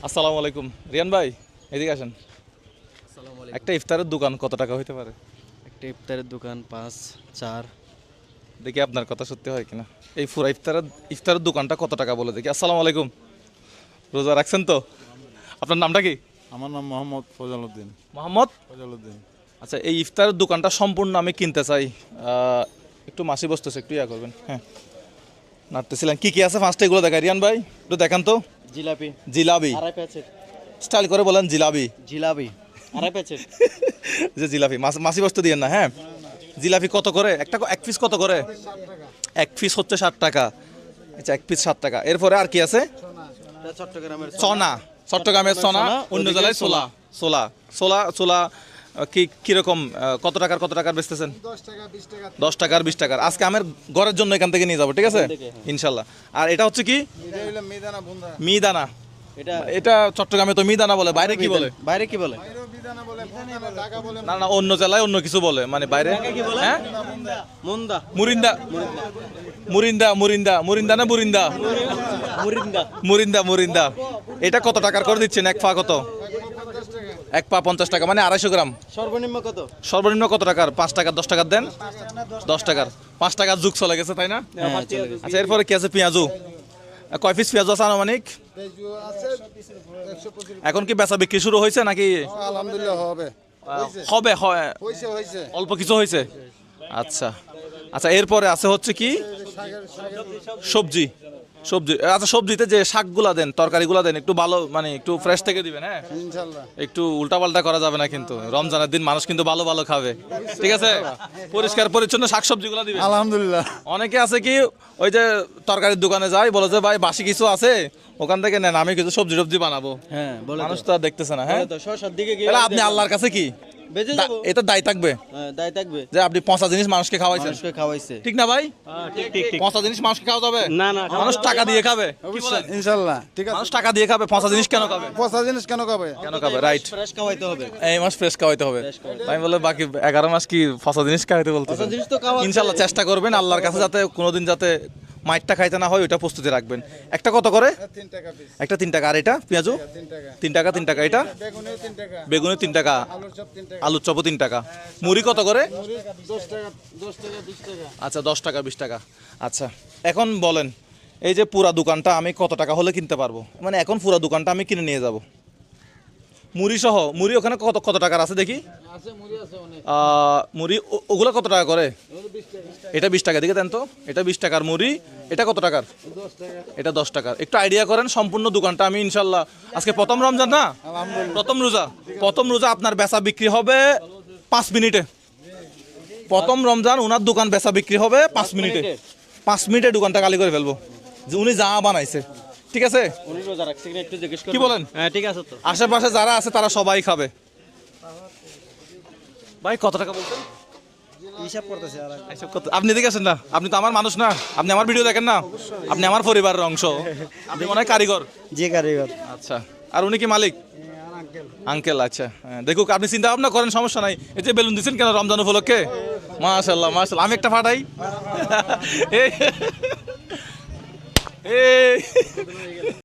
আসসালামু আলাইকুম রিয়ান ভাই, এদিকে আসেন। আসসালামু আলাইকুম। একটা ইফতারের দোকান কত টাকা হইতে পারে? একটা ইফতারের দোকান 5-4। দেখি আপনার কথা সত্যি হয় কিনা। এই পুরা ইফতারের দোকানটা কত টাকা বলে দেখি। আসসালামু আলাইকুম, রোজা রাখছেন তো? আপনার নামটা কি? আমার নাম মোহাম্মদ ফজল উদ্দিন। মোহাম্মদ ফজল উদ্দিন। আচ্ছা, এই ইফতারের দোকানটা সম্পূর্ণ আমি কিনতে চাই। একটু মাসি বসতেছে, একটু ইয়া করবেন। হ্যাঁ, নাড়তেছিলেন কি কি আছে ফার্স্টে এগুলো দেখা। রিয়ান ভাই একটু দেখান তো। জিলাপি জিলাপি, আড়াই প্যাকেট। স্টাইল করে বলেন জিলাপি। জিলাপি আড়াই প্যাকেট। যে জিলাপি মাসি বসতে দিয়েন না। হ্যাঁ, জিলাপি কত করে একটা? এক পিস কত করে? এক পিস হচ্ছে 60 টাকা। আচ্ছা, এক পিস 60 টাকা। এরপরে আর কি আছে? চট্টগ্রামের চনা, চট্টগ্রামের চনা, অন্য জেলায় ছোলা। ছোলা ছোলা ছোলা কি কিরকম কত টাকার বেচতেছেন? 10 টাকার 20 টাকার। আজকে আমার ঘরের জন্য এখান থেকে নিয়ে যাবো, ঠিক আছে ইনশাল্লাহ। আর এটা হচ্ছে কি? মিহিদানা। এটা এটা চট্টগ্রামে তো মিহিদানা বলে, বাইরে কি বলে? বাইরে কি বলে? না না, অন্য জেলায় অন্য কিছু বলে, মানে বাইরে। হ্যাঁ, মুন্দা। মুরিন্দা মুরিন্দা মুরিন্দা মুরিন্দা না মুরিন্দা? মুরিন্দা। মুরিন্দা মুরিন্দা। এটা কত টাকার করে দিচ্ছেন? এক পা কত? এক পা 50 টাকা, মানে 250 গ্রাম। সর্বনিম্ন কত? সর্বনিম্ন কত টাকার? 5 টাকার 10 টাকার দেন। 10 টাকার 5 টাকার যুগ চলে গেছে, তাই না? আচ্ছা, এরপরে কি আছে? পেঁয়াজু। কয় পিস পেঁয়াজু আছে আনুমানিক? এখন কি বেচা বিক্রি শুরু হয়েছে নাকি? আলহামদুলিল্লাহ হবে। হবে, হয় হয়েছে। অল্প কিছু হয়েছে। আচ্ছা আচ্ছা, এরপরে আছে হচ্ছে কি? সবজি। সবজি, আচ্ছা, সবজিতে যে শাকগুলা দেন, তরকারিগুলা দেন, একটু ভালো, মানে একটু ফ্রেশ থেকে দিবেন। হ্যাঁ, ইনশাআল্লাহ। একটু উল্টাপাল্টা করা যাবে না কিন্তু। রমজানের দিন মানুষ কিন্তু ভালো ভালো খাবে, ঠিক আছে? পরিষ্কার পরিচ্ছন্ন শাকসবজিগুলো দিবেন। আলহামদুলিল্লাহ। অনেকে আছে কি, ওই যে তরকারির দোকানে যায়, বলে যে ভাই বাসি কিছু আছে, ওখান থেকে নেন, আমি কিছু সবজি টবজি বানাবো। হ্যাঁ, বলে মানুষ তো আর দেখতেছে না। হ্যাঁ, তো শশার দিকে গিয়ে তাহলে আপনি আল্লাহর কাছে কি বেঁচে যাবো। এটা দায় থাকবে হ্যাঁ, দায় থাকবে। যে আপনি পচা জিনিস মানুষকে খাওয়াইছেন, মানুষকে খাওয়াইছে। ঠিক না ভাই? ঠিক ঠিক ঠিক। পচা জিনিস মানুষকে খাওয়া যাবে না না, মানুষ টাকা দিয়ে খাবে। কি বলেন? ইনশাআল্লাহ ঠিক আছে। মানুষ টাকা দিয়ে খাবে, পচা জিনিস কেন খাবে? পচা জিনিস কেন খাবে? কেন খাবে? রাইট, ফ্রেশ খাওয়াইতে হবে। এই মাস ফ্রেশ খাওয়াইতে হবে। আমি বলে বাকি 11 মাস কি পচা জিনিস খাওয়াইতে বলতেছে? পচা জিনিস তো খাওয়াচ্ছে। ইনশাআল্লাহ চেষ্টা করবেন আল্লাহর কাছে যাতে কোনোদিন যাতে মাইটটা খাইতে না হয়, ওইটা প্রস্তুতি রাখবেন। একটা কত করে? 3 টাকা পিস। একটা 3 টাকা। আর এটা পেঁয়াজু 3 টাকা। 3 টাকা 3 টাকা। এটা বেগুনে 3 টাকা। বেগুনে 3 টাকা। আলুর চপ 3 টাকা। আলুর চপও 3 টাকা। মুড়ি কত করে? 10 টাকা 20 টাকা। আচ্ছা, 10 টাকা 20 টাকা। আচ্ছা, এখন বলেন, এই যে পুরা দোকানটা আমি কত টাকা হলে কিনতে পারবো? মানে এখন পুরা দোকানটা আমি কিনে নিয়ে যাব মুড়ি সহ। মুড়ি ওখানে কত কত টাকার আছে দেখি? আছে মুড়ি আছে অনেক। মুড়ি ওগুলো কত টাকা করে? এটা 20 টাকা। দিকে দেন তো। এটা 20 টাকার মুড়ি। এটা কত টাকার? 10 টাকা। এটা 10 টাকার। একটু আইডিয়া করেন সম্পূর্ণ দোকানটা আমি ইনশাল্লাহ। আজকে প্রথম রমজান না, প্রথম রোজা আপনার বেচা বিক্রি হবে 5 মিনিটে। প্রথম রমজান ওনার দোকান বেচা বিক্রি হবে 5 মিনিটে। 5 মিনিটে দোকানটা খালি করে ফেলবো, যে উনি যা বানাইছে, ঠিক আছে? উনি রোজা রাখছে কিনা একটু জিজ্ঞেস করুন। কি বলেন? হ্যাঁ, ঠিক আছে তো। আশেপাশে যারা আছে তারা সবাই খাবে। ভাই কত টাকা বলছেন? হিসাব করতেছে আর এইসব কত? আপনি এদিকে আসেন না, আপনি তো আমার মানুষ না, আপনি আমার ভিডিও দেখেন না, আপনি আমার পরিবারের অংশ। আপনি মনে হয় কারিগর। যে কারিগর। আচ্ছা, আর উনি কি মালিক? আঙ্কেল। আচ্ছা, হ্যাঁ, দেখুক, আপনি চিন্তা ভাবনা করেন, সমস্যা নাই। এই যে বেলুন দিচ্ছেন কেন রমজান উপলক্ষে? মাশাআল্লাহ মাশাআল্লাহ। আমি একটা ফাটাই। এই